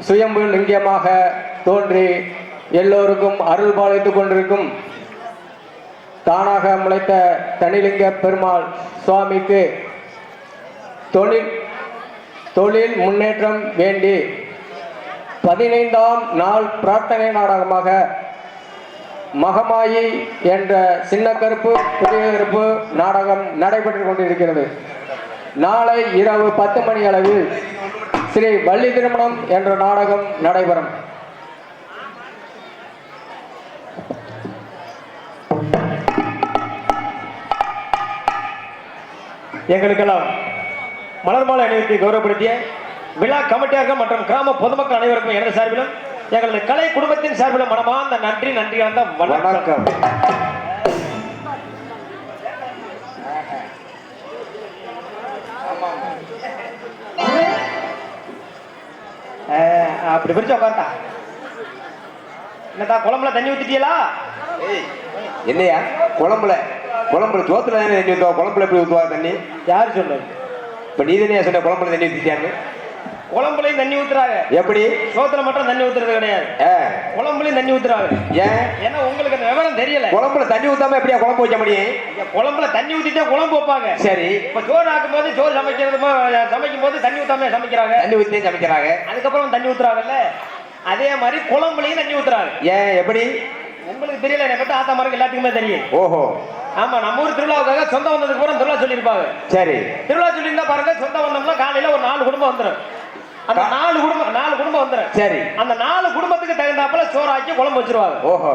சுயம்பு லிங்கமாக தோன்றி எல்லோருக்கும் அருள் பாலித்துக் கொண்டிருக்கும் தானாக முளைத்த தனிலிங்க பெருமாள் சுவாமிக்கு தொழில் முன்னேற்றம் வேண்டி 15ஆம் நாள் பிரார்த்தனை நாடகமாக மகமாயி என்ற சின்ன கருப்பு பெரிய கருப்பு நாடகம் நடைபெற்றுக் கொண்டிருக்கிறது. நாளை இரவு 10 மணி அளவில் ஸ்ரீ வள்ளி திருமணம் என்ற நாடகம் நடைபெறும். எங்களுக்கெல்லாம் மலர்மாலை அணிவித்து கௌரவப்படுத்திய விழா கமிட்டியார்கள் மற்றும் கிராம பொதுமக்கள் அனைவருக்கும் எனது சார்பிலும் எங்களது கலை குடும்பத்தின் சார்பிலும் மனமார்ந்த நன்றி கலந்த வணக்கம். அப்படி பிரிச்சு உட்கார்த்தா என்னதா குழம்புல தண்ணி ஊத்திட்டீங்களா? என்னையா குழம்புல சோத்துல தானே தண்ணி ஊற்றுவா, குழம்புல எப்படி ஊற்றுவா தண்ணி? யாரு சொன்னது? இப்ப நீ தானே சொன்ன குழம்புல தண்ணி ஊத்திட்டாங்க. குழம்புலையும் தண்ணி ஊத்துறாங்க. எப்படி? சோத்துல மட்டும் தண்ணி ஊத்துறது கிடையாது, குழம்புலையும் தண்ணி ஊத்துறாங்க. ஏன்? ஏன்னா உங்களுக்கு அந்த விவரம் தெரியல. குழம்புல தண்ணி ஊத்தாம எப்படியா குழம்பு வைக்க முடியும்? குழம்புல தண்ணி ஊத்திட்டா குழம்பு வைப்பாங்க. சரி, இப்ப சோறு ஆக்கும் போது சோறு சமைக்கும் போது தண்ணி ஊத்தாம சமைக்கிறாங்க. தண்ணி ஊத்தி சமைக்கிறாங்க, அதுக்கப்புறம் தண்ணி ஊத்துறாங்கல்ல, அதே மாதிரி குழம்புலையும் தண்ணி ஊத்துறாங்க. ஏன் எப்படி? உங்களுக்கு தெரியல, என்னை பத்தி ஆத்தா மாருக்கு எல்லாத்துக்குமே தெரியும். ஓஹோ. ஆமா, நம்ம ஊர் திருவிழாவுக்காக சொந்தம் வந்ததுக்கு அப்புறம் திருவிழா சொல்லியிருப்பாங்க. சரி, திருவிழா சொல்லியிருந்தா பாருங்க, சொந்தம் வந்தோம்னா காலையில ஒரு 4 குடும்பம் வந்துடும். அந்த 4 குடும்பம் வந்துடும். சரி, அந்த 4 குடும்பத்துக்கு தகுந்தாப்புல சோறு ஆக்கி குழம்பு வச்சிருவாங்க. ஓஹோ.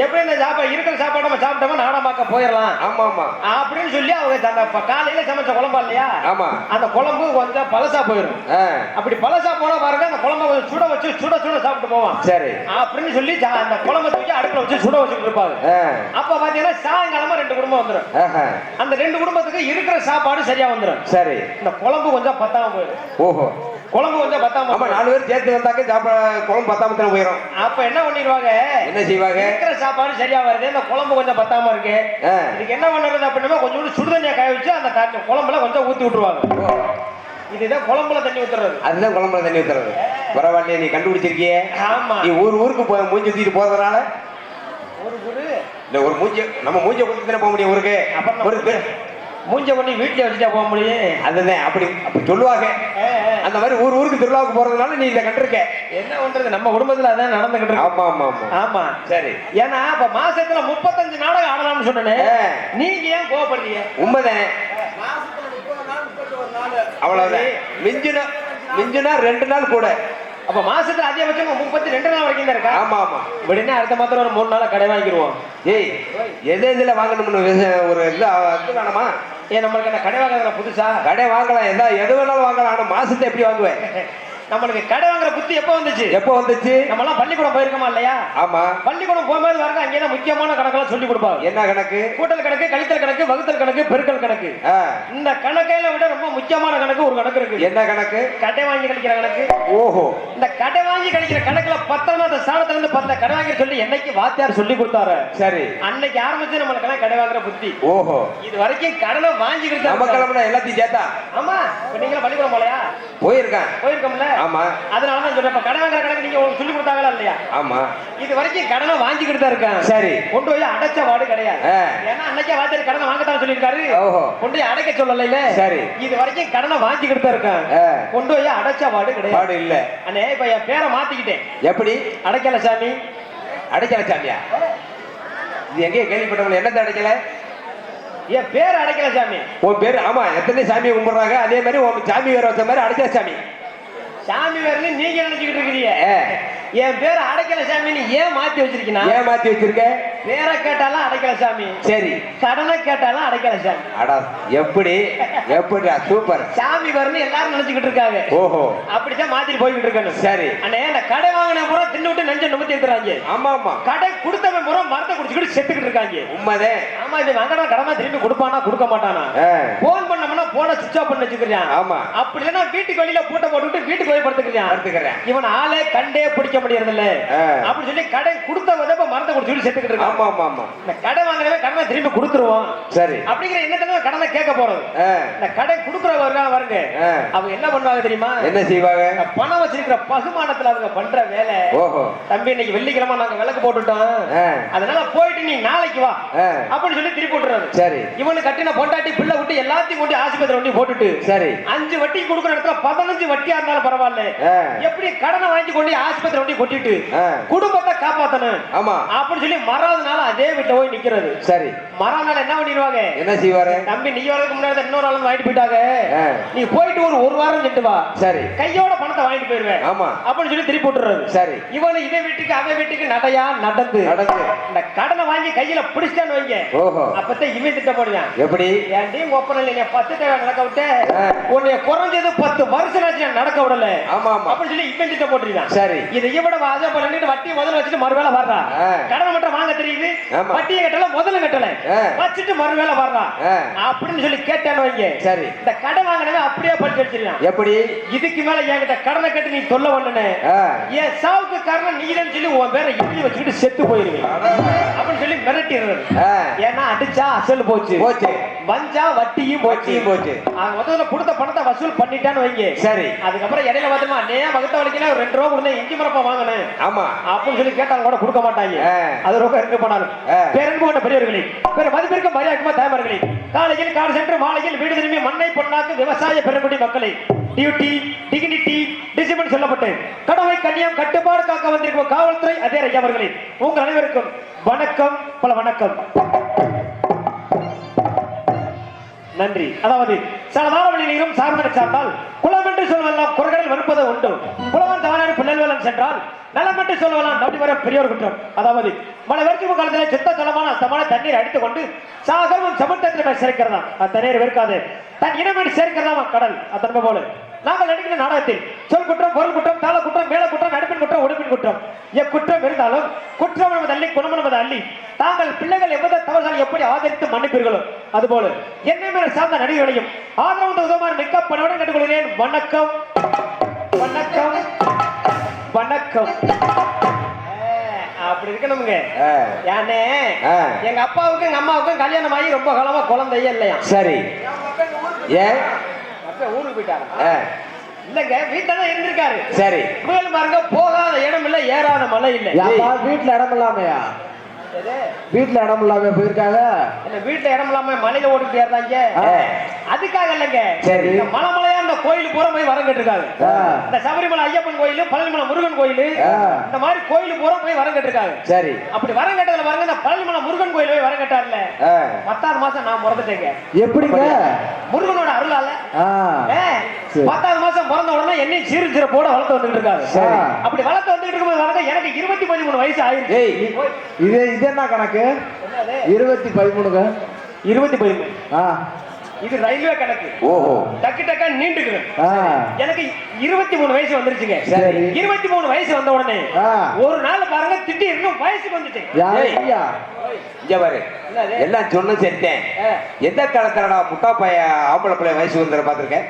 எப்படி இந்த இருக்கிற சாப்பாடு நம்ம சாப்பிட்டோமா நாடமாக்க போயிடலாம். ஆமா ஆமா அப்படின்னு சொல்லி அவங்க காலையில சமைச்ச குழம்பா இல்லையா, ஆமா, அந்த குழம்பு கொஞ்சம் பழசா போயிடும். அப்படி பழசா போனா பாருங்க, அந்த குழம்பு கொஞ்சம் சுட வச்சு சுட சாப்பிட்டு போவான். சரி, அப்படின்னு சொல்லி அந்த குழம்பு தூக்கி அடுப்புல வச்சு சுட வச்சுட்டு இருப்பாங்க. அப்ப பாத்தீங்கன்னா சாயங்காலமா 2 குடும்பம் வந்துடும். அந்த 2 குடும்பத்துக்கு இருக்கிற சாப்பாடு சரியா வந்துடும். சரி, இந்த குழம்பு கொஞ்சம் பத்தாம போயிடும். ஓஹோ, குழம்பு கொஞ்சம் பத்தாம. ஆமா, 4 பேர் சேர்த்து வந்தாக்க குழம்பு பத்தாம போயிடும். அப்ப என்ன பண்ணிடுவாங்க, என்ன செய்வாங்க, இருக்கிற சாப்பாடு சரியா வருது, இந்த குழம்பு கொஞ்சம் பத்தாம இருக்கு, இதுக்கு என்ன பண்றது அப்படின்னா கொஞ்சம் சுடுதண்ணியா காய வச்சு அந்த குழம்புல கொஞ்சம் ஊத்தி விட்டுருவாங்க. இதுதான் குழம்புல தண்ணி ஊத்துறது. அதுதான் குழம்புல தண்ணி ஊத்துறது. பரவாயில்லையே, நீ கண்டுபிடிச்சிருக்கியே. ஆமா, நீ ஊருக்கு மூஞ்சி ஊத்திட்டு போறதுனால ஒரு மூஞ்சி நம்ம மூஞ்சி ஊத்தி போக முடியும் ஊருக்கு. அப்புறம் மூஞ்ச பண்ணி வீட்டுல வச்சுட்டா போக முடியும். அதுதான் அப்படி சொல்லுவாங்க. அந்த மாதிரி ஊருக்கு திருவிழாவுக்கு போறதுனால நீ இதை கண்டிருக்க. என்ன பண்றது, நம்ம குடும்பத்துல அதான் நடந்துகிட்டு இருக்கு. ஆமா ஆமா ஆமா ஆமா. சரி, ஏன்னா இப்ப மாசத்துல 35 நாடகம் ஆடலாம்னு சொன்னேன், நீங்க ஏன் கோவப்படுறீங்க? உண்மைதான், அவ்வளவுதான். மிஞ்சுனா 2 நாள் கூட. அப்ப மாசத்துல அதிகபட்சம் 32 நாள் வரைக்கும் தான் இருக்கா? ஆமா ஆமா. இப்படின்னா அடுத்த மாத்திரம் ஒரு 3 நாளா கடை வாங்கிடுவோம். ஏய், எதுல வாங்கணும்னு ஒரு இது வேணாமா? ஏன் நம்மளுக்கு என்ன கடை வாங்குறதுல புதுசா? கடை வாங்கலாம், எது வேணாலும் வாங்கலாம். ஆனா மாசத்தை எப்படி வாங்குவேன்? நம்மளுக்கு கடை வாங்குற புத்தி எப்ப வந்துச்சு? நம்ம எல்லாம் பள்ளிக்கூடம் போயிருக்கோமா இல்லையா? ஆமா, பள்ளிக்கூடம் போகும்போது பாருங்க, அங்கேதான் முக்கியமான கணக்கெல்லாம் சொல்லி கொடுப்பாங்க. என்ன கணக்கு? கூட்டல் கணக்கு, கழித்தல் கணக்கு, வகுத்தல் கணக்கு, பெருக்கல் கணக்கு. இந்த கணக்கையில விட ரொம்ப முக்கியமான கணக்கு ஒரு கணக்கு இருக்கு. என்ன கணக்கு? கடை வாங்கி கழிக்கிற கணக்கு. ஓஹோ, இந்த கடை வாங்கி கழிக்கிற கணக்குல 10ஆம் ஸ்தானத்துல இருந்து 10 கடை வாங்கி சொல்லி என்னைக்கு வாத்தியார் சொல்லி கொடுத்தாரு, சரி, அன்னைக்கு ஆரம்பிச்சு நம்மளுக்கு எல்லாம் கடை வாங்குற புத்தி. ஓஹோ, இது வரைக்கும் கடனை வாங்கி கொடுத்தா நமக்கு எல்லாத்தையும் சேர்த்தா. ஆமா, நீங்களும் பள்ளிக்கூடம் போலையா? போயிருக்கோம்ல. ஆமா, அதனாலதான் சொல்றேன், கடை வாங்குற கணக்கு நீங்க சொல்லி கொடுத்தாங்களா இல்லையா? ஆமா, இது வரைக்கும் கடனை வாங்கிக்கிட்டு தான் இருக்கேன். சரி, கொண்டு போய் அடைச்ச வாடு கிடையாது. ஏன்னா அன்னைக்கே வாத்தியார் கடனை வாங்கத்தான் சொல்லியிருக்காரு. கொண்டு போய் அடைக்க சொல்லல. சரி, இது வரைக்கும் கடனை வாங்கிக்கிட்டு தான் இருக்கேன், கொண்டு போய் அடைச்ச வாடு கிடையாது. இல்ல அண்ணே, இப்ப என் பேரை மாத்திக்கிட்டேன். எப்படி? அடைக்கல சாமி. அடைக்கல சாமியா? இது எங்கேயே கேள்விப்பட்டவங்க. என்னத்தை அடைக்கல? என் பேர் அடைக்கல சாமி. உன் பேரு? ஆமா, எத்தனை சாமியை கும்பிடுறாங்க, அதே மாதிரி உன் சாமி வேற வச்ச மாதிரி அடைக்கல சாமி. சாமி வேறன்னு நீங்க நினைச்சுக்கிட்டு இருக்கிறீங்க. என் பேர் அடைக்கல சாமின்னு ஏன் மாத்தி வச்சிருக்கீங்க? ஏன் மாத்தி வச்சிருக்க? பேரை கேட்டாலும் அடைக்கல சாமி, சரி, கடனை கேட்டாலும் அடைக்கல சாமி. அடா, எப்படி சூப்பர். சாமி வேறன்னு எல்லாரும் நினைச்சுக்கிட்டு இருக்காங்க. ஓஹோ, அப்படிதான் மாத்திட்டு போய்கிட்டு இருக்கணும். சரி அண்ணே, இந்த கடை வாங்கின பூரா தின்னுட்டு நெஞ்ச நிமித்தி இருக்கிறாங்க. ஆமா ஆமா, கடை கொடுத்தவன் பூரா மரத்தை குடிச்சுக்கிட்டு செத்துக்கிட்டு இருக்காங்க. உண்மைதே. ஆமா, இது வாங்கினா கடமை திரும்பி கொடுப்பானா கொடுக்க மாட்டானா? போன் பண்ணோம்னா போன சுவிட்ச் ஆஃப் பண்ணி வச்சுக்கிறான். ஆமா, அப்படி இல்லைன்னா வீட்டுக்கு வெளியில பூட்டை போட்டுவிட்டு வீட்டுக்கு போய் படுத்துக்கிறேன். இவன் ஆளே கண்டே பிடிக்க முடியறது இல்ல அப்படின்னு சொல்லி கடை கொடுத்த உதவ மரத்தை கொடுத்து சொல்லி செத்துக்கிட்டு இருக்கான். ஆமா ஆமா ஆமா. இந்த கடை வாங்குறவே கடனை திரும்பி கொடுத்துருவோம் சரி அப்படிங்கிற எண்ணத்துல கடனை கேட்க போறது. இந்த கடை கொடுக்குறவங்க வருங்க அவங்க என்ன பண்ணுவாங்க தெரியுமா? என்ன செய்வாங்க? பணம் வச்சிருக்கிற பகுமானத்துல அவங்க பண்ற வேலை. ஓஹோ. தம்பி இன்னைக்கு வெள்ளிக்கிழமை நாங்க விளக்கு போட்டுட்டோம், அதனால போயிட்டு நீ நாளைக்கு வா அப்படின்னு சொல்லி திருப்பி விட்டுறாரு. சரி. இவனு கட்டின பொண்டாட்டி பிள்ளை விட்டு எல்லாத்தையும் கொண்டு ஆஸ்பத்திரி கொண்டு போட்டுட்டு சரி 5 வட்டி கொடுக்குற இடத்துல 15 வட்டியா இருந்தாலும் பரவாயில்ல, எப்படி கடனை வாங்கி கொண்டு ஆஸ்பத்திரி கொண்டு கொட்டிட்டு குடும்பத்தை காப்பாத்தணும் ஆமா அப்படின்னு சொல்லி மறாதனால அதே வீட்டுல போய் நிக்கிறது. சரி. மறாதனால என்ன பண்ணிடுவாங்க? என்ன செய்வாரு? தம்பி நீ வரதுக்கு முன்னாடி இன்னொரு ஆளும் வாங்கிட்டு போயிட்டாங்க, நீ போயிட்டு ஒரு வாரம் சென்று வா, சரி கையோட பணத்தை வாங்கிட்டு போயிருவேன் ஆமா அப்படின்னு சொல்லி திருப்பி விட்டுறது. சரி. இவனு இதை வீட்டுக்கு அவன் வீட்டுக்கு நடையா நடந்து இந்த கடனை வாங்கி கையில பிடிச்சான்னு வைங்க. ஓஹோ. அப்பதான் இவன் திட்ட போடுவான். எப்படி? ஏன்டி ஒப்பனை இல்லைங்க 10 தேவை நடக்க விட்டு உன்னைய குறைஞ்சது 10 வருஷம் ஆச்சு நடக்க விடல ஆமா ஆமா அப்படின்னு சொல்லி இவன் திட்ட போட்டுருக்கான். சரி. இதை இவட வாஜா பண்ணிட்டு வட்டி முதல்ல வச்சுட்டு மறுவேளை வர்றா, கடனை மட்டும் வாங்க தெரியுது, வட்டியை கட்டல முதல்ல கட்டல வச்சுட்டு மறுவேளை வர்றா அப்படின்னு சொல்லி கேட்டான்னு வைங்க. சரி. இந்த கடன் வாங்கினவே அப்படியே படிச்சு வச்சிருக்கான். எப்படி? இதுக்கு மேல என்கிட்ட கடனை கட்டி நீ சொல்ல வந்தனே என் சாவுக்கு காரணம் நீதான் சொல்லி உன் பேரை எழுதி வச்சுக்கிட்டு செத்து போயிருவேன் அப்படின்னு சொல்லி மிரட்டிடுறது. ஏன்னா அடிச்சா அசல் போச்சு போச்சு, வஞ்சா வட்டியும் போச்சு. முதல்ல கொடுத்த பணத்தை வசூல் பண்ணிட்டான்னு வைங்க. சரி. அதுக்கப்புறம் இடையில பார்த்தோமா நே வகுத்த வலிக்கல 2 ரூபா கொடுத்தா இஞ்சி மரப்பா வாங்கினேன் ஆமா அப்படின்னு சொல்லி கேட்டாலும் கூட கொடுக்க மாட்டாங்க. அது ரொம்ப இருக்கு போனாலும் பேரன்பு கொண்ட பெரியவர்களே, பிற மதிப்பிற்கு மரியாதைக்குமா தாய்மார்களே, காலையில் காடு சென்று மாலையில் வீடு திரும்பி மண்ணை பொன்னாக்கு விவசாய பெருங்குடி மக்களை டியூட்டி டிகினிட்டி டிசிப்ளின் சொல்லப்பட்டு கடமை கண்ணியம் கட்டுப்பாடு காக்க வந்திருக்கும் காவல்துறை அதிகாரி அவர்களே, உங்கள் அனைவருக்கும் வணக்கம், பல வணக்கம், நன்றி. அதாவது சலதாரவழி நீரும் சார்ந்தனை சார்ந்தால் குளம் என்று சொல்வெல்லாம் குறைகளில் வெறுப்பது உண்டு, குளவன் தவறான பிள்ளைவலம் சென்றால் நலம் என்று சொல்வெல்லாம் நம்பி வர பெரியோர் குற்றம். அதாவது மழை வரைக்கும் காலத்தில் சுத்த ஜலமான சமான தண்ணீர் அடித்துக் கொண்டு சாகரமும் சமுத்திரத்தில் சேர்க்கிறதா தண்ணீர் வெறுக்காது, தன் இனமேடு சேர்க்கிறதா கடல். அதன்ப போல நாங்கள் நடிக்கிற நாடகத்தில் சொல் குற்றம், பொருள் குற்றம், தாள குற்றம், மேல குற்றம், நடிப்பின் குற்றம், உடுப்பின் குற்றம் குற்றம் இருந்தாலும் குற்றம் நமது அள்ளி குணம் நமது அள்ளி தாங்கள் பிள்ளைகள் எவ்வளவு தவறுகள் எப்படி ஆதரித்து மன்னிப்பீர்களோ அதுபோல என்னை மேல சார்ந்த நடிகர்களையும் ஆதரவு உதவுமாறு மிக்க பணியுடன் கேட்டுக்கொள்கிறேன். வணக்கம் வணக்கம் வணக்கம். அப்படி இருக்கணுங்க. யானே எங்க அப்பாவுக்கும் எங்க அம்மாவுக்கும் கல்யாணம் ஆகி ரொம்ப காலமா குழந்தையே இல்லையா? சரி. ஏன் ஊருக்கு போயிட்டாங்க? இல்லங்க வீட்டுல தான் இருந்திருக்காரு. சரி. புயல் பாருங்க, போகாத இடம் இல்ல, ஏறாத மலை இல்ல. வீட்டுல இடம் இல்லாமையா? வீட்டுல இடம் இல்லாம போயிருக்காங்க. வீட்டுல இடம் இல்லாம மலையில ஓடிட்டு ஏறாங்க. அதுக்காக இல்லங்க. சரி. மலை மலையா அந்த கோயில் பூரா போய் வரம் கட்டிருக்காங்க. இந்த சபரிமலை ஐயப்பன் கோயில், பழனிமலை முருகன் கோயில், இந்த மாதிரி கோயில் பூரா போய் வரம் கட்டிருக்காங்க. சரி. அப்படி வரம் கட்டதுல பாருங்க, இந்த பழனிமலை முருகன் கோயில் போய் வரம் கட்டாருல 10வது மாசம் நான் பிறந்துட்டேங்க. எப்படிங்க? முருகனோட அருளால 10வது மாசம் பிறந்த உடனே என்னையும் சீரு சிறப்போட வளர்த்து வந்துட்டு இருக்காரு. அப்படி வளர்த்து வந்துட்டு இருக்கும்போது வரங்க எனக்கு 23 வயசு ஆயிடுச்சு. இது என்ன கணக்கு? 2013 இது ரயில்வே கணக்கு. ஓஹோ. டக்கு டக்கா நீண்டுக்குது. எனக்கு 23 வயசு வந்துருச்சுங்க. சரி. 23 வயசு வந்த உடனே ஒரு நாள் பாருங்க திடீர்னு வயசுக்கு வந்துட்டேன். இங்க பாரு, எல்லாம் சொன்ன சரிட்டேன். எந்த காலத்துல முட்டா பைய ஆம்பளை பிள்ளை வயசுக்கு வந்துற பாத்திருக்கேன்.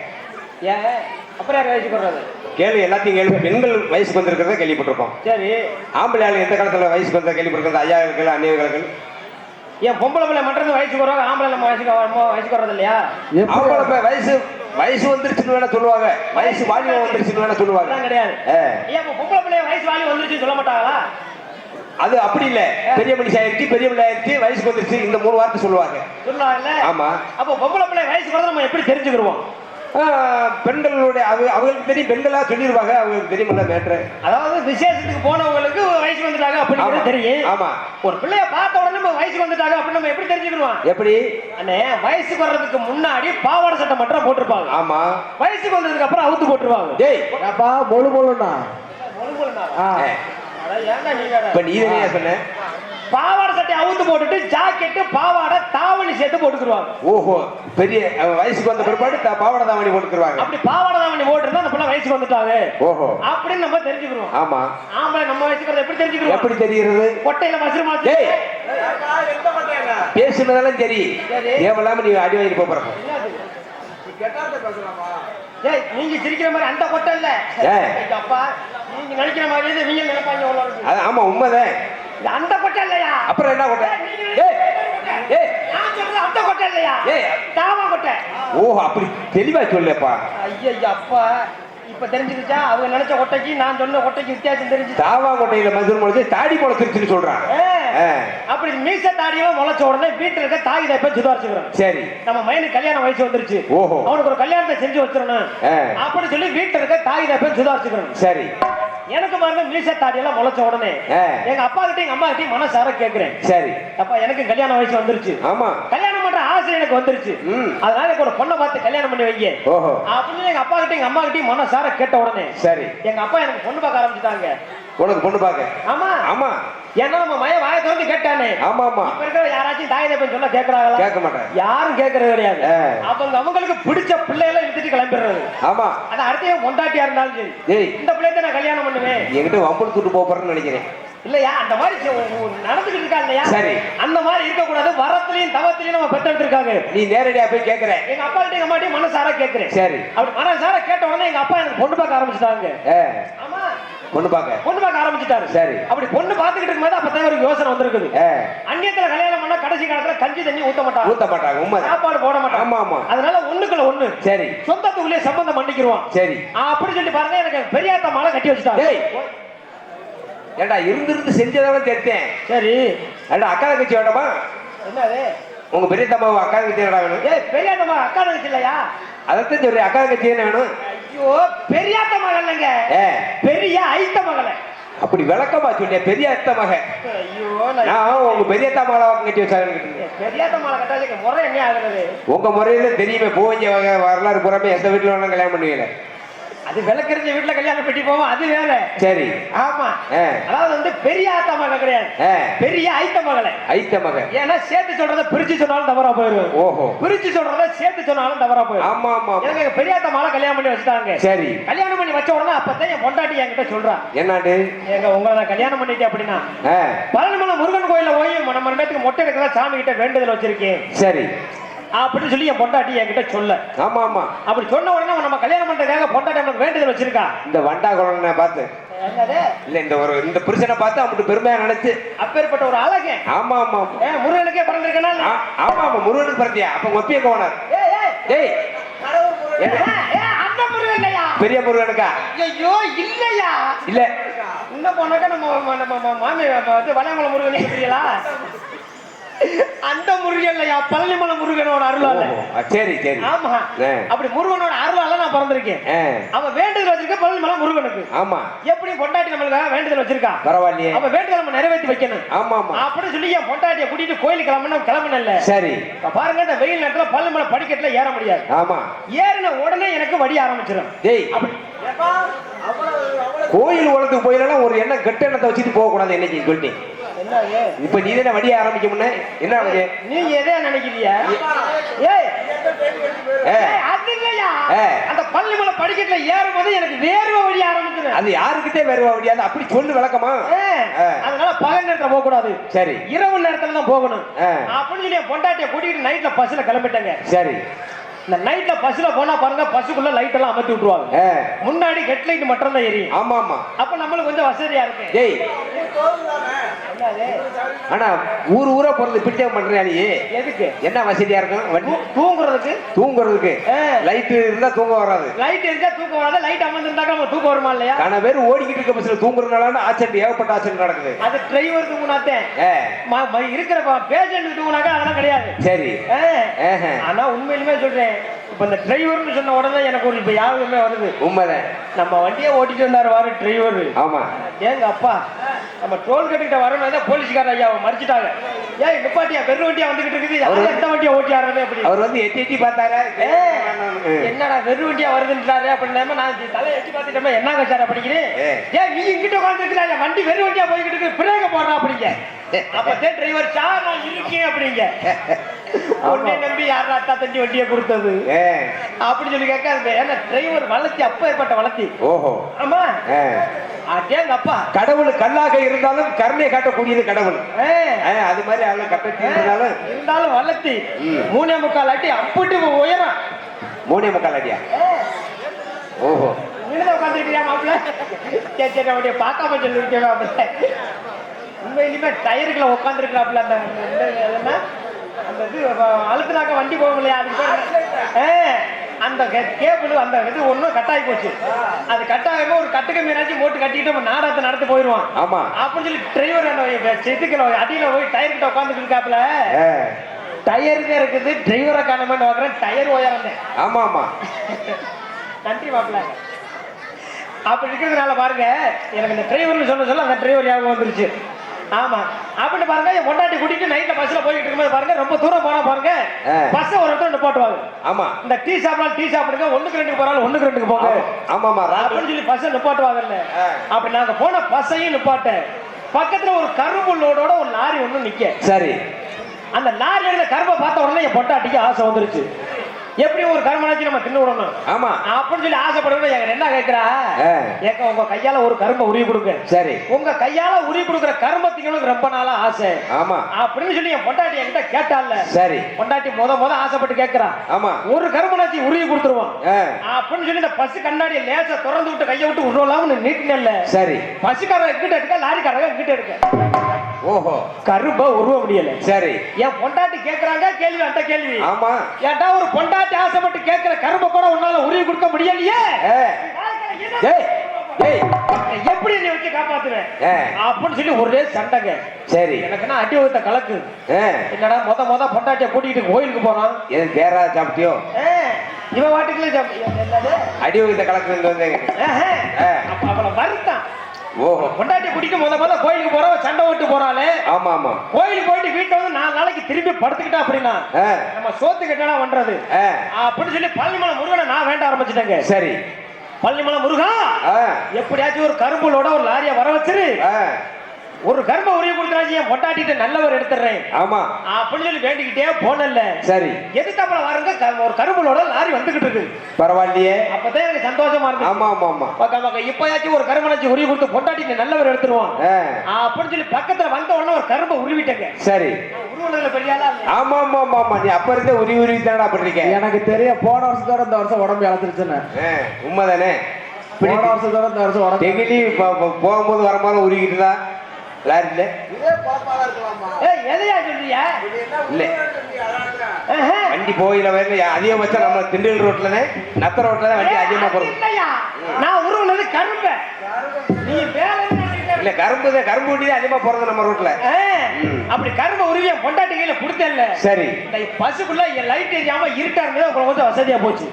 அப்புறம் யார் வயசுக்கு வர்றது? கேள்வி எல்லாத்தையும் கேள்வி. பெண்கள் வயசுக்கு வந்திருக்கிறத கேள்விப்பட்டிருக்கோம். சரி. ஆம்பளை ஆளு எந்த காலத்துல வயசுக்கு வந்த கேள்விப்பட்டிருக்கிறது? ஐயாக்கள் அந்நியர்கள். ஏன் பொம்பளை பிள்ளை மட்டும் வயசுக்கு வருவாங்க, ஆம்பளை நம்ம வயசுக்கு வர்றது இல்லையா? ஆம்பளை வயசு வந்துருச்சுன்னு வேணா சொல்லுவாங்க, வயசு வாலிபம் வந்துருச்சுன்னு வேணா சொல்லுவாங்க. கிடையாது. ஏன் பொம்பளை பிள்ளை வயசு வாலிபம் வந்துருச்சுன்னு சொல்ல மாட்டாங்களா? அது அப்படி இல்ல, பெரிய மனுஷன் ஆயிடுச்சு, பெரிய பிள்ளை ஆயிடுச்சு, வயசுக்கு வந்துருச்சு, இந்த 3 வார்த்தை சொல்லுவாங்க. சொல்லுவாங்கல்ல? ஆமா. அப்போ பொம்பளை பிள்ளை வயசுக்கு வரத நம்ம எப்படி தெரிஞ்சுக்கிறோம்? பெண்களுடைய அவங்களுக்கு தெரியும், பெண்களா சொல்லிடுவாங்க, அவங்களுக்கு தெரியுமில்ல மேட்ரு. அதாவது விசேஷத்துக்கு போனவங்களுக்கு வயசுக்கு வந்துட்டாங்க அப்படின்னு தெரியும். ஆமா. ஒரு பிள்ளைய பார்த்த உடனே நம்ம வயசுக்கு வந்துட்டாங்க அப்படின்னு நம்ம எப்படி தெரிஞ்சுக்கிறோம்? எப்படி? அண்ணே வயசுக்கு வர்றதுக்கு முன்னாடி பாவாடை சட்டை மட்டும் போட்டிருப்பாங்க. ஆமா. வயசுக்கு வந்ததுக்கு அப்புறம் அவுத்து போட்டுருவாங்க. டேய் அப்பா மொழு மொழுனா மொழு மொழுனா ஏன்டா நீ வேற? இப்ப நீ தானே சொன்ன பாவாடை சட்டை அவுத்து போட்டுட்டு ஜாக்கெட் பாவாடை தாவணி சேர்த்து போட்டுக்குருவாங்க. ஓஹோ. பெரிய வயசுக்கு வந்த பிற்பாடு பாவாடை தாவணி போட்டுக்குருவாங்க. அப்படி பாவாடை தாவணி போட்டுருந்தா அந்த பிள்ளை வயசுக்கு வந்துட்டாங்க. ஓஹோ. அப்படின்னு நம்ம தெரிஞ்சுக்கிறோம். ஆமா. ஆம்பளை நம்ம வயசுக்கு எப்படி தெரிஞ்சுக்கிறோம்? எப்படி தெரியுது? கொட்டையில மசுறு மாதிரி பேசுனதெல்லாம் சரி, தேவையில்லாம நீ அடி வாங்கிட்டு போறோம். ஏய் நீங்க சிரிக்கிற மாதிரி அந்த கொட்டை இல்ல ஏன்? அப்பா நீங்க நினைக்கிற மாதிரி நீங்க நினைப்பாங்க அவ்வளவு அது ஆமா உண்மைதான். இது அந்த கொட்டை இல்லையா? அப்புறம் என்ன கொட்டை? ஏய் ஏய் நான் சொல்றது அந்த கொட்டை இல்லையா? ஏய் தாவா கொட்டை. ஓ அப்படி தெளிவா சொல்லுப்பா. ஐயா அப்பா இப்ப தெரிஞ்சுக்கிச்சா? அவங்க நினைச்ச கொட்டைக்கு நான் சொன்ன கொட்டைக்கு வித்தியாசம் தெரிஞ்சு. தாவா கொட்டையில மதுரை முளைச்சு தாடி முளைச்சிருச்சுன்னு சொல்றான். அப்படி மீச தாடியெல்லாம் முளைச்ச உடனே வீட்டுல இருக்க தாய் தப்ப சுதாரிச்சுக்கிறோம். சரி நம்ம மைனுக்கு கல்யாண வயசு வந்துருச்சு. ஓஹோ அவனுக்கு ஒரு கல்யாணத்தை செஞ்சு வச்சிடணும் அப்படி சொல்லி வீட்டுல இருக்க தாய் தப்ப சுதாரிச்சுக்கிறோம். சரி எனக்கு பாருங்க மீச தாடியெல்லாம் முளைச்ச உடனே எங்க அப்பா கிட்ட எங்க அம்மா கிட்ட மனசார கேக்குறேன். சரி அப்பா எனக்கு கல்யாண வயசு வந்துருச்சு. ஆமா கல்யாணம் பண்ற ஆசை எனக்கு வந்துருச்சு. அதனால எனக்கு ஒரு பொண்ணை பார்த்து கல்யாணம் பண்ணி வைங்க அப்படின்னு எங்க அப்பா கிட்ட எங்க அம்மா கிட்ட மனசார கேட்ட உடனே சரி எங்க அப்பா எனக்கு பொண்ணு பார்க்க ஆரம்பிச்சுட்டாங்க. உனக்கு பொண்ணு பார்க்க? ஆமா ஆமா ஏன்னா நம்ம மய வாயை திறந்து கேட்டானே. ஆமா ஆமா இப்ப இருக்கிற யாராச்சும் தாய் தப்பன் சொன்னா கேட்கறாங்களா? கேட்க மாட்டாங்க. யாரும் கேட்கறது கிடையாது. அவங்களுக்கு பிடிச்ச பிள்ளைகளை இழுத்துட்டு கிளம்பிடுறது. ஆமா அது அடுத்த பொண்டாட்டியா இருந்தாலும் சரி ஏய் இந்த பிள்ளைய நான் கல்யாணம் பண்ணுவேன் என்கிட்ட வம்பு தூட்டு போறேன்னு நினைக்கிறேன். இல்லையா அந்த மாதிரி நடந்துகிட்டு இருக்கா இல்லையா? சரி அந்த மாதிரி இருக்க கூடாது. வரத்திலையும் தவத்திலையும் நம்ம பெற்றெடுத்து இருக்காங்க. நீ நேரடியா போய் கேட்கற? எங்க அப்பா கிட்ட எங்க அம்மா கிட்ட மனசார கேட்கிறேன். சரி அப்படி மனசார கேட்ட உடனே எங்க அப்பா எனக்கு பொண்ணு பார்க்க ஆரம்பிச்சுட்டாங்க. ஆமா பொண்ணு பார்க்க ஆரம்பிச்சுட்டாரு. சரி அப்படி பொண்ணு பார்த்துக்கிட்டு இருக்கும்போது அப்பதான் ஒரு யோசனை வந்திருக்குது. அந்நியத்துல கல்யாணம் பண்ணா கடைசி காலத்துல கஞ்சி தண்ணி ஊத்த மாட்டாங்க. உண்மை சாப்பாடு போட மாட்டாங்க. ஆமா ஆமா அதனால ஒண்ணுக்குள்ள ஒண்ணு சரி சொந்தத்துக்குள்ளே சம்பந்தம் பண்ணிக்கிறோம். சரி அப்படி சொல்லி பாருங்க எனக்கு பெரியாத்த மாலை கட்டி வச்சுட்டாங்க. ஏண்டா இருந்து செஞ்சதெல்லாம் தெரித்தேன். சரி ஏண்டா அக்கா தங்கச்சி வேண்டாமா? என்னது உங்க பெரிய தம்மாவை அக்கா தங்கச்சி வேணும்? ஏய் பெரிய தம்மா அக்கா தங்கச்சி இல்லையா? அதைத்தான் சொல்றேன். அக்கா தங்கச்சி என்ன வேணும்? ஐயோ பெரியாத்த மகள் இல்லைங்க பெரிய ஐத்த மகளை. அப்படி விளக்கமா சொல்லிய பெரிய அத்த மக. ஐயோ நான் உங்க பெரியத்தா மாலை கட்டி வச்சாங்க. பெரியாத்த மாலை கட்டாச்சு முறை என்ன ஆகுறது? உங்க முறையில தெரியுமே போங்க வரலாறு புறமே எந்த வீட்டுல வேணாலும் கல்யாணம் பண்ணுவீங்க. அது விளக்குறது வீட்டுல கல்யாணம் பெட்டி போவோம் அது வேற. சரி ஆமா அதாவது வந்து பெரிய ஆத்த மக கிடையாது பெரிய ஐத்த மகளை. ஐத்த மக ஏன்னா சேர்த்து சொல்றத பிரிச்சு சொன்னாலும் தவறா போயிடும். ஓஹோ பிரிச்சு சொல்றத சேர்த்து சொன்னாலும் தவறா போயிடும். ஆமா ஆமா எனக்கு பெரியாத்த மாலை கல்யாணம் பண்ணி வச்சுட்டாங்க. சரி கல்யாணம் பண்ணி வச்ச உடனே அப்பதான் என் பொண்டாட்டி என்கிட்ட சொல்றா என்னண்டு எங்க உங்களை நான் கல்யாணம் பண்ணிட்டேன் அப்படின்னா பழனிமலை முருகன் கோயில போய் நம்ம ரெண்டு பேத்துக்கு மொட்டை எடுக்கிறதா சாமி கிட்ட வேண்டுதல் வச்சிருக்கேன். சரி அப்படின்னு சொல்லி என் பொண்டாட்டி என்கிட்ட சொல்ல. ஆமா ஆமா அப்படி சொன்ன உடனே நம்ம கல்யாணம் பண்றதுக்காக பொண்டாட்டி நமக்கு வேண்டுதல் வச்சிருக்கா. இந்த வண்டா குழந்தை பார்த்து இல்ல இந்த புருஷனை பார்த்து அவனுக்கு பெருமையா நினைச்சு அப்பேற்பட்ட ஒரு அழகு. ஆமா ஆமா முருகனுக்கே பிறந்திருக்கா? ஆமா ஆமா முருகனுக்கு பிறந்தியா? அப்ப ஒப்பிய கோணர் அந்த முருகன் இல்லையா? பெரிய முருகனுக்கா? ஐயோ இல்லையா? இல்ல இன்னும் போனாக்கா நம்ம மாமி வளையமலை முருகன் தெரியலா? அந்த முருகன் இல்லையா பழனிமலை முருகனோட அருளால. சரி சரி ஆமா அப்படி முருகனோட அருளால நான் பிறந்திருக்கேன். அவன் வேண்டுதல் வச்சிருக்க பழனிமலை முருகனுக்கு. ஆமா எப்படி பொண்டாட்டி நம்மளுக்காக வேண்டுதல் வச்சிருக்கா பரவாயில்லையே அவ வேண்டுதல் நம்ம நிறைவேற்றி வைக்கணும். ஆமா ஆமா அப்படி சொல்லி என் பொண்டாட்டியை கூட்டிட்டு கோயிலுக்கு கிளம்பல. சரி பாருங்க இந்த வெயில் நேரத்துல பழனிமலை படிக்கட்டுல ஏற முடியாது. ஆமா ஏறின உடனே எனக்கு வடி ஆரம்பிச்சிடும். டேய் கோயில் உலகத்துக்கு போயிடலாம் ஒரு எண்ணம் கெட்ட எண்ணத்தை வச்சுட்டு போக கூடாது. என்னைக்கு சொல்லிட்டேன் இப்ப நீ தானே வடிய ஆரம்பிக்க முன்ன என்ன நீங்க எதை நினைக்கிறியா? அந்த பள்ளிமலை படிக்கட்டுல ஏறும்போது எனக்கு வேர்வை வடிய ஆரம்பிக்குது. அது யாருக்கிட்டே வேர்வை வடியாது அப்படி சொல்லு விளக்கமா? அதனால பகல் நேரத்துல போக கூடாது. சரி இரவு நேரத்துல தான் போகணும் அப்படின்னு சொல்லி பொண்டாட்டியை கூட்டிட்டு நைட்ல பஸ்ல கிளம்பிட்டாங்க. சரி இந்த நைட்ல பஸ்ல போனா பாருங்க பஸ்ஸுக்குள்ள லைட் எல்லாம் அமர்த்தி விட்டுருவாங்க. முன்னாடி ஹெட் லைட் மட்டும் தான் எரியும். ஆமா ஆமா அப்ப நம்மளுக்கு கொஞ்சம் வசதியா இருக்கு. டேய் ஆனா ஊரா போறது பிடிச்சம் பண்றியா நீ? எதுக்கு என்ன வசதியா இருக்கும்? தூங்குறதுக்கு லைட் இருந்தா தூங்க வராது. லைட் இருந்தா தூக்கம் வராது. லைட் அமர்ந்திருந்தாக்க நம்ம தூக்கம் வருமா இல்லையா? ஆனா பேர் ஓடிக்கிட்டு இருக்க பஸ்ல தூங்குறதுனால ஆக்சிடென்ட் ஏகப்பட்ட ஆக்சிடென்ட் நடக்குது. அது டிரைவர் தூங்குனாத்தே இருக்கிற பேஷண்ட் தூங்குனாக்க அதெல்லாம் கிடையாது. சரி ஆனா உண்மையிலுமே சொல்றேன் இப்ப இந்த டிரைவர்னு சொன்ன உடனே எனக்கு ஒரு இப்ப யாருமே வருது. உண்மைதான் நம்ம வண்டியை ஓட்டிட்டு வந்தாரு டிரைவர். ஆமா ஏங்க அப்பா நம்ம டோல் கட்டிக்கிட்ட வரணும் போலீஸ்கார ஐயா மறிச்சிட்டாங்க. ஏன் நிப்பாட்டியா வெறும் வண்டியா வந்துகிட்டு இருக்குது எந்த வண்டியா ஓட்டி ஆடுறது அப்படி அவர் வந்து எட்டி பார்த்தாரு. என்னடா வெறும் வண்டியா வருதுன்றாரு அப்படின்னு நான் தலை எட்டி பார்த்துட்டோமே என்ன கச்சாரா படிக்கிறேன். ஏன் நீ இங்கிட்ட உட்காந்துருக்கா வண்டி வெறும் வண்டியா போய்கிட்டு இருக்கு பிரேக போடுறா அப்படிங்க. அப்பதான் டிரைவர் சார் நான் இருக்கேன் அப்படிங்க. உன்னை நம்பி யாரா அத்தா தண்டி வண்டியை கொடுத்தது அப்படி சொல்லி கேட்க ஏன்னா டிரைவர் வளர்ச்சி அப்ப ஏற்பட்ட வளர்ச்சி. ஓஹோ ஆமா அப்பா கடவுள் கல்லாக இருந்தாலும் கருணை காட்டக்கூடியது கடவுள். அது மாதிரி அவளை கட்டி இருந்தாலும் வளர்த்தி 3.25 அடி அம்பிட்டு உயரம். 3.25 அடியா? ஓஹோ இங்கதான் உட்காந்துருக்கியா மாப்பிள்ள? சரி சரி அப்படியே பார்க்காம சொல்லிருக்கேன் மாப்பிள்ள. உண்மையிலுமே டயருக்குள்ள உட்காந்துருக்கிறாப்புல. அந்த என்ன அந்த இது அழுத்துனாக்க வண்டி போகும் இல்லையா, அதுக்கு பேர் அந்த கேபிள் அந்த இது ஒன்றும் கட்டாயி போச்சு. அது கட்டாயமா ஒரு கட்டுக்க மீனாச்சும் போட்டு கட்டிட்டு நம்ம நாடகத்தை நடத்தி போயிடுவான். ஆமா அப்படின்னு சொல்லி டிரைவர் செதுக்கல அடியில போய் டயர் கிட்ட உட்காந்துட்டு இருக்காப்புல. டயருக்கு இருக்குது டிரைவரை காணமான்னு பார்க்குறேன், டயர் ஓயாரந்தேன். ஆமா ஆமா நன்றி மாப்பிள்ள. அப்படி இருக்கிறதுனால பாருங்க, எனக்கு இந்த டிரைவர்னு சொல்ல அந்த டிரைவர் ஞாபகம் வந்துருச்சு. ஆமா அப்படின்னு பாருங்க, என் பொண்டாட்டி கூட்டிட்டு நைட்ல பஸ்ல போயிட்டு இருக்கும்போது பாருங்க, ரொம்ப தூரம் போனா பாருங்க பஸ் ஒரு இடத்துல போட்டுவாங்க. ஆமா இந்த டீ சாப்பிடலாம் டீ சாப்பிடுங்க, 1-2 போறாலும் 1-2 போங்க ஆமாமா அப்படின்னு சொல்லி பஸ் நிப்பாட்டுவாங்கல்ல. அப்படி நாங்க போன பஸ்ஸையும் நிப்பாட்ட பக்கத்துல ஒரு கரும்புள்ளோட ஒரு லாரி ஒண்ணு நிக்க. சரி அந்த லாரியோட கரும்பை பார்த்த உடனே என் பொண்டாட்டிக்கு ஆசை வந்துருச்சு. எப்படி ஒரு கரும்பனாச்சு நம்ம தின்னு விடணும் ஆமா அப்படின்னு சொல்லி ஆசைப்படுறது. எங்க என்ன கேட்கிறா, ஏக்க உங்க கையால ஒரு கரும்பை உருவி கொடுங்க. சரி உங்க கையால உருவி கொடுக்குற கரும்பை திங்களுக்கு ரொம்ப நாளா ஆசை. ஆமா அப்படின்னு சொல்லி என் பொண்டாட்டி என்கிட்ட கேட்டால. சரி பொண்டாட்டி முத ஆசைப்பட்டு கேட்கிறா, ஆமா ஒரு கரும்பனாச்சு உருவி கொடுத்துருவோம் அப்படின்னு சொல்லி இந்த பஸ் கண்ணாடியை லேசா திறந்து விட்டு கையை விட்டு உருவலாம்னு நீட்டினல்ல. சரி பஸ்ஸுக்காரங்க எங்கிட்ட எடுக்க, லாரிக்காரங்க எங்கிட்ட எடுக்க. ஓஹோ கரும்பை உருவ முடியல. சரி என் பொண்டாட்டி கேட்கறாங்க கேள்வி அந்த கேள்வி. ஆமா ஏன்டா ஒரு பொண்டாட்டி ஆசைப்பட்டு கேட்கிற கரும்பை கூட உன்னால உருவி கொடுக்க முடியலையே, எப்படி நீ வச்சு காப்பாத்துவேன் அப்படின்னு சொல்லி ஒரே சண்டைங்க. சரி எனக்குன்னா அடி வகுத்த கலக்கு. என்னடா முத பொண்டாட்டிய கூட்டிட்டு கோயிலுக்கு போறான், எது தேரா சாப்பிட்டியோ? இவன் வாட்டுக்குள்ள அடி வகுத்த கலக்கு அவளை வருத்தான். ஓஹோ பொண்டாட்டி குடிக்க முத கோயிலுக்கு போற சண்டை ஓட்டு போறாளே. ஆமா ஆமா கோயிலுக்கு போயிட்டு வீட்டுல வந்து 4 நாளைக்கு திரும்பி படுத்துக்கிட்டா அப்படின்னா நம்ம சோத்து கட்டா பண்றது அப்படின்னு சொல்லி பள்ளிமலை முருகனை நான் வேண்ட ஆரம்பிச்சுட்டேங்க. சரி பள்ளிமலை முருகா எப்படியாச்சும் ஒரு கரும்புலோட ஒரு லாரியை வர வச்சிரு, ஒரு கரும்பை உரிய கொடுத்தாச்சு என் பொட்டாட்டிட்டு நல்லவர் எடுத்துறேன் ஆமா அப்படின்னு சொல்லி வேண்டிக்கிட்டே போனல. சரி எதுக்காப்புல வாருங்க, ஒரு கரும்புலோட லாரி வந்துகிட்டு இருக்கு. பரவாயில்லையே, அப்பதான் எனக்கு சந்தோஷமா இருக்கு. ஆமா ஆமா ஆமா பக்கம் இப்பயாச்சும் ஒரு கரும்பனாச்சு உரிய கொடுத்து பொட்டாட்டிட்டு நல்லவர் எடுத்துருவான் அப்படின்னு சொல்லி பக்கத்துல வந்த உடனே ஒரு கரும்பை உருவிட்டேங்க. சரி உருவல பெரியாளா. ஆமா ஆமா ஆமா ஆமா நீ அப்ப இருந்தே உருவி தானடா பண்ணிருக்க. எனக்கு தெரியும், போன வருஷத்தோட இந்த வருஷம் உடம்பு இழந்துருச்சுன்னு. உண்மைதானே? போன வருஷத்தோட இந்த வருஷம் உடம்பு டெய்லி போகும்போது வரமாதிரி உருகிட்டு தான் லாரில. எதையா சொல்றியா? இல்ல வண்டி போயில அதிகபட்சம் நம்ம திண்டுக்கல் ரோட்ல நத்த ரோட்ல தான் வண்டி அதிகமா போறோம். நான் உருவனது கரும்பு, நீ வேலை இல்ல கரும்பு வண்டி தான் அதிகமா போறது நம்ம ரோட்ல. அப்படி கரும்பு உருவிய பொண்டாட்டி கையில கொடுத்தேன்ல. சரி இந்த பஸ்ஸுக்குள்ள லைட் எரியாம இருட்டா இருந்தது கொஞ்சம் வசதியா போச்சு.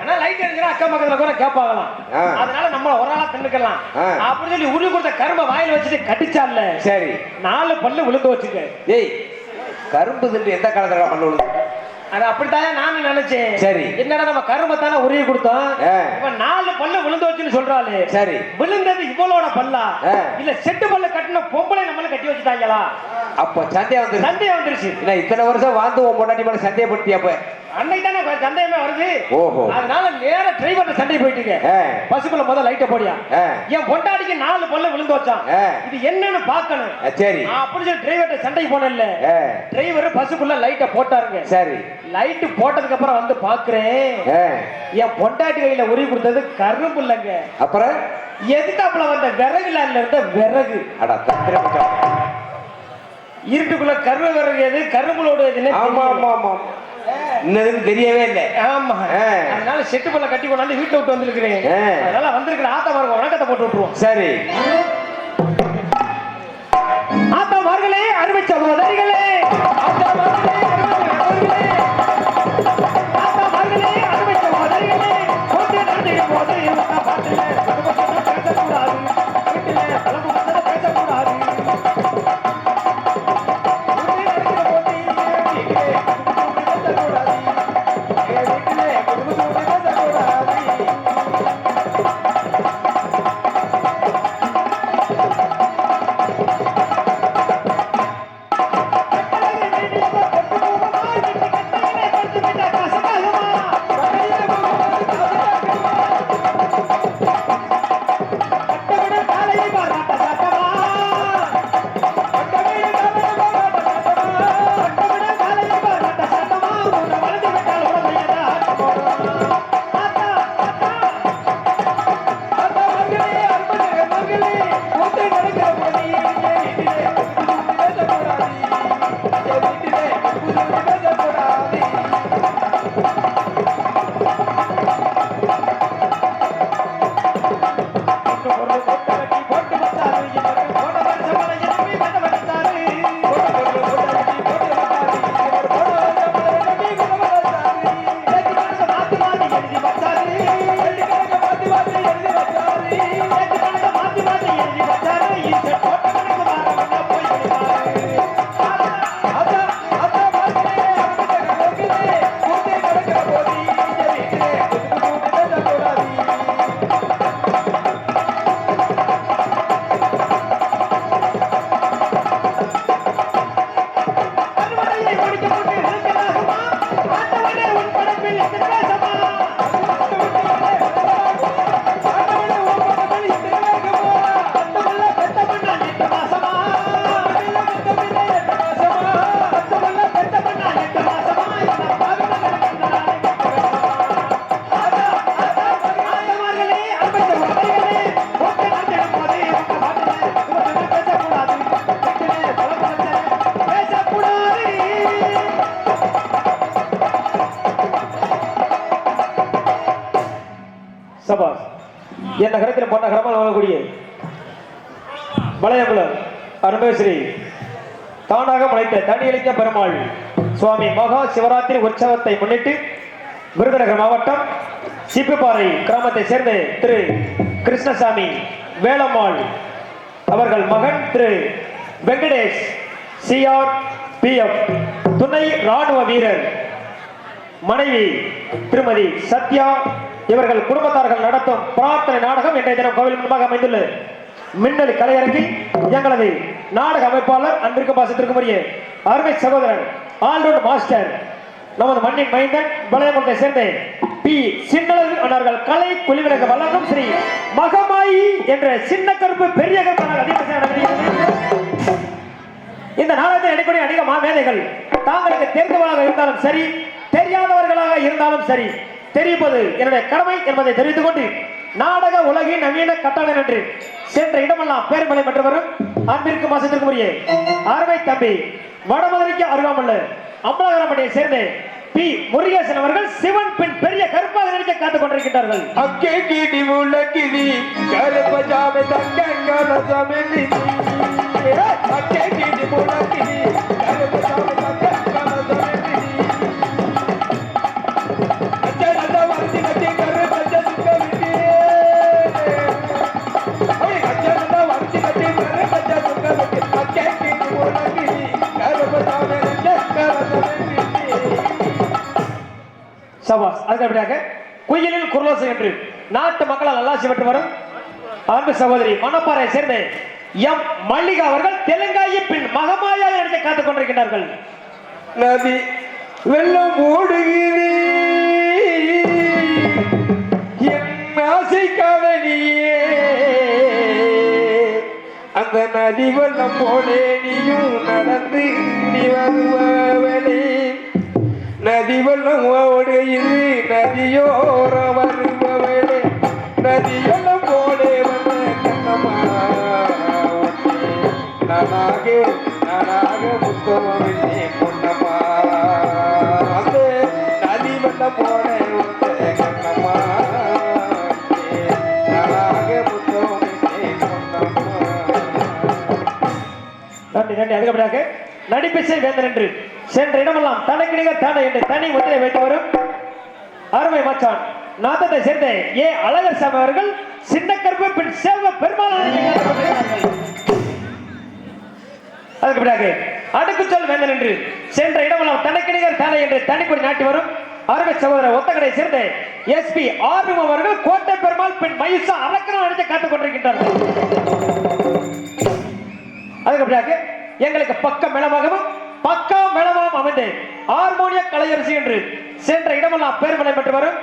ஆனா லைட் எரிஞ்சா அக்கம் பக்கத்துல கூட கேட்பாங்களாம், அதனால நம்ம ஒரு ஆளா தின்னுக்கலாம் அப்படின்னு சொல்லி உருவி கொடுத்த கரும்பை வாயில வச்சுட்டு கடிச்சால. சரி 4 பல்லு விழுந்து வச்சுக்க. ஏய் கரும்பு திண்டு எந்த காலத்துல பண்ண விழுந்து? அது அப்படித்தான் நானும் நினைச்சேன். சரி என்னடா நம்ம கரும்பை தானே உருவி கொடுத்தோம், இப்ப 4 பல்லு விழுந்து வச்சுன்னு சொல்றாளே. சரி விழுந்தது இவளோட பல்லா இல்ல செட்டு பல்ல கட்டின பொம்பளை நம்மள கட்டி வச்சுட்டாங்களா? அப்ப சந்தேகம் வந்துருச்சு. இத்தனை வருஷம் வாழ்ந்து உன் பொண்டாட்டி மேல சந்தேகப்படுத்தியா? அப்ப அன்னைக்கு தானே சந்தேகமே வருது. ஓஹோ அதனால நேர டிரைவர் சண்டை போயிட்டீங்க. பஸ்ஸுக்குள்ள முதல்ல லைட்ட போடியா, என் பொண்டாட்டிக்கு 4 பல்ல விழுந்து வச்சான், இது என்னன்னு பாக்கணும். சரி அப்படி சொல்லி டிரைவர் சண்டை போனல. டிரைவர் பஸ்ஸுக்குள்ள லைட்ட போட்டாருங்க. சரி லைட் போட்டதுக்கு அப்புறம் வந்து பாக்குறேன், என் பொண்டாட்டி கையில உருவி கொடுத்தது கரும்பு இல்லைங்க. அப்புறம் எதுக்காப்புல வந்த விறகுல இருந்த விறகு. இருட்டுக்குள்ள கருவ விறகு எது கரும்புலோடு எதுன்னு தெரியவே இல்லை. ஆமா அதனால செட்டு பல்ல கட்டி கொண்டாந்து வீட்டுல விட்டு வந்திருக்கிறேன். அதனால வந்திருக்கிற ஆத்தாமார்க்கு வணக்கத்தை போட்டு விட்டுருவோம். சரி ஆத்தாமார்களே, அருமை சகோதரிகளே, ஆத்தாமார்களே அருமை சகோதரிகளே, போட்டு நடந்துடும் போது பாட்டுல பேசக்கூடாது, வீட்டுல கலப்பு பேசக்கூடாது. என் நகரத்தில் பொன்ன நகரமாக வாழக்கூடிய வளையகுலம் அருமேஸ்ரீ தானாக முளைத்த தனியளித்த பெருமாள் சுவாமி மகா சிவராத்திரி உற்சவத்தை முன்னிட்டு விருதுநகர் மாவட்டம் சிப்பிப்பாறை கிராமத்தை சேர்ந்த திரு கிருஷ்ணசாமி வேலம்மாள் அவர்கள் மகன் திரு வெங்கடேஷ் CRPF துணை ராணுவ வீரர் மனைவி திருமதி சத்யா இவர்கள் குடும்பத்தார்கள் நடத்தும் பிரார்த்தனை நாடகம் இன்றைய தினம் கோவில் முன்பாக அமைந்துள்ள மின்னல் கலையரங்கில் எங்களது நாடக அமைப்பாளர் அன்பிற்கும் பாசத்திற்கும் உரிய அருமை சகோதரன் ஆல்ரவுண்ட் மாஸ்டர் நமது மண்ணின் மைந்தன் வளையகுலத்தை சேர்ந்த பி சின்னழகு அண்ணார்கள் கலை குழுவினருக்கு வழங்கும் ஸ்ரீ மகமாயி என்ற சின்ன கருப்பு பெரிய கருப்பான இந்த நாடகத்தில் நடைபெற அநேக மாமேதைகள் தாங்களுக்கு தெரிந்தவர்களாக இருந்தாலும் சரி தெரியாதவர்களாக இருந்தாலும் சரி தெரிவிப்பது என்னுடைய கடமை என்பதை தெரிவித்துக் கொண்டு நாடக உலகின் நவீன கட்டளை என்று சென்ற இடமெல்லாம் பேர்மலை பெற்றவரும் அன்பிற்கு மாசத்திற்கு உரிய அருமை தம்பி வடமதுரைக்கு அருகாமல்ல அம்பலகரம்பட்டியை சேர்ந்த பி முருகேசன் அவர்கள் சிவன் பின் பெரிய கருப்பாக நடிக்க காத்துக் கொண்டிருக்கிறார்கள். அக்கே கீடி முழக்கிதி கருப்பஜாமே தக்கங்கலசமே நிதி அக்கே கீடி முழக்கிதி கருப்பஜாமே தக்கங்கலசமே நிதி அச்சனத வர்த்தி கட்டி கருப்பஜ சுக்கவிதி ஓய் அச்சனத வர்த்தி கட்டி கருப்பஜ சுக்கவிதி அக்கே கீடி முழக்கிதி கருப்பஜாமே தக்கங்கலசமே நிதி சபாஸ். அதுக்கப்புறம் குயிலில் குரலோசை என்று நாட்டு மக்களால் நல்லாசி பெற்று வரும் அன்பு சகோதரி மணப்பாறை சேர்ந்த எம் மல்லிகா அவர்கள் தெலுங்காயி பின் மகமாயா நடிக்க காத்துக் கொண்டிருக்கிறார்கள். நதி வெள்ளம் ஓடுகிறே என் ஆசை காதலியே அந்த நதி வெள்ளம் போலே நீயும் நடந்து நீ வருவவளே நதி வெள்ளம் ஓடுகிறது நதியோர வருபவளே நதியெல்லாம் போலே வந்த கண்ணம்மா நானாக முத்தமிழே பொன்னம்மா அந்த நதி வெள்ளம் போலே வந்த கண்ணம்மா நானாக முத்தமிழே பொன்னம்மா. நன்றி நன்றி. அதுக்கப்புறம் நடிப்பிசை வேந்தன் என்று சென்ற இடமெல்லாம் தலைக்கிணிக தானே என்று தனி முத்திரை வைத்து வரும் அருமை மச்சான் நாத்தத்தை சேர்ந்த ஏ அழகர் சாமி அவர்கள் சின்ன கருப்பு பின் செல்வ பெருமாள். அதுக்கு பிறகு அடுக்கு சொல் வேந்தன் என்று சென்ற இடமெல்லாம் தலைக்கிணிகர் தானே என்று தனிப்படி நாட்டி வரும் அருமை சகோதரர் ஒத்தக்கடை சேர்ந்த SP ஆர்வம் அவர்கள் கோட்டை பெருமாள் பின் மயூசா அரக்கனம் அடித்து காத்துக் கொண்டிருக்கின்றார்கள். அதுக்கு பிறகு எங்களுக்கு பக்கம் மேளமாகவும் பக்கா மேளமாகவும் அமைந்து ஹார்மோனிய கலையரசி என்று சென்ற இடமெல்லாம் பேர்மலை பெற்று வரும்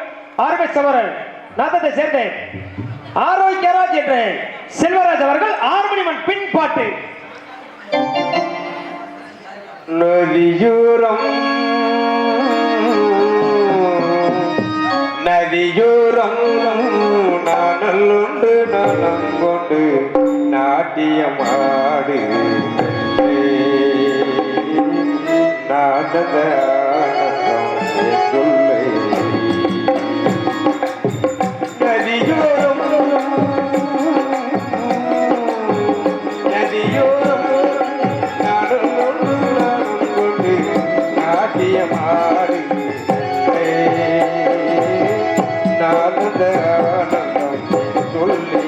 அருமை சகோதரர் நாதத்தை சேர்ந்த ஆரோக்கியராஜ் என்ற செல்வராஜ் அவர்கள் ஹார்மோனியமன் பின் பாட்டு. நதியூரம் நதியூரம் நானல்லுண்டு நலம் கொண்டு நாட்டியமாடு நாடத சொல்லை நதியோரம் நதியோரம் நாடும் கொண்டு நாட்டியமாடு நாடத சொல்லி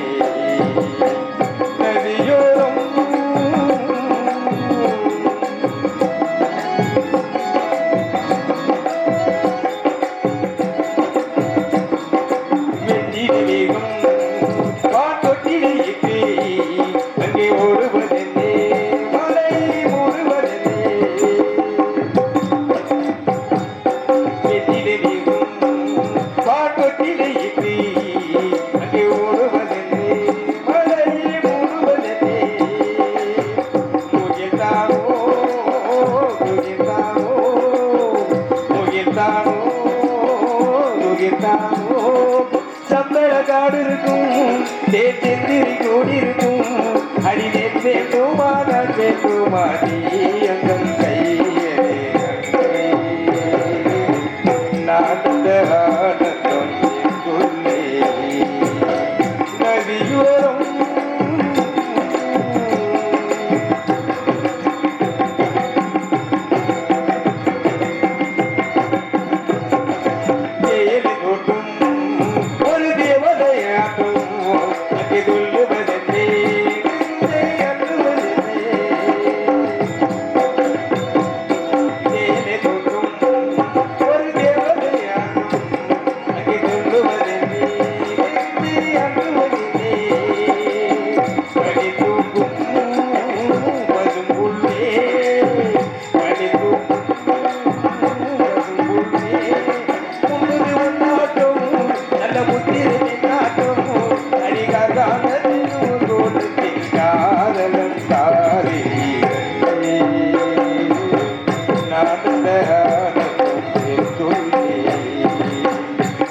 நதியோரம் சம்பளக்காடு இருக்கும் தேர்ந்தெந்திரி கூடி இருக்கும் அடி நேர்ந்தேட்டுமா நான் கேட்டுமா நீ எங்கள் கையே நான் ஆனந்தம் சொல்லே கதியோரம் தேயிலை தோட்டும் ஒரு தேவதையாட்டும் அங்கே துள்ளுவதென்னே அள்ளுவதென்னே தேயிலை தோட்டும் ஒரு தேவதையாட்டும் அங்கே துள்ளுவதென்னே அள்ளுவதென்னே படி தூக்கும் பசும் புள்ளே படி தூக்கும் நல்ல புத்திரை நாட்டும் அடிகாரத்தின் காதலன் தாரி சொல்லி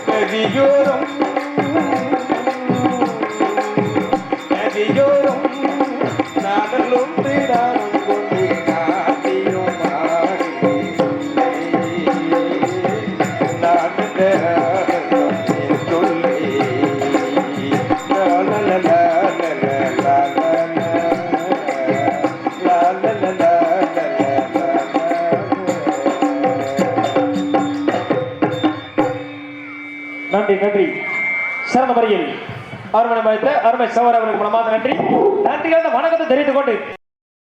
நதியோரம் நதியோரம் நாடலும் திடாரம் கொண்டு நாட்டியோ நன்றி நன்றி சிறந்த முறையில் அருமை சகோதரர்களுக்கு மனமார்ந்த நன்றி நன்றிகள் வணக்கத்தை தெரிவித்துக் கொண்டு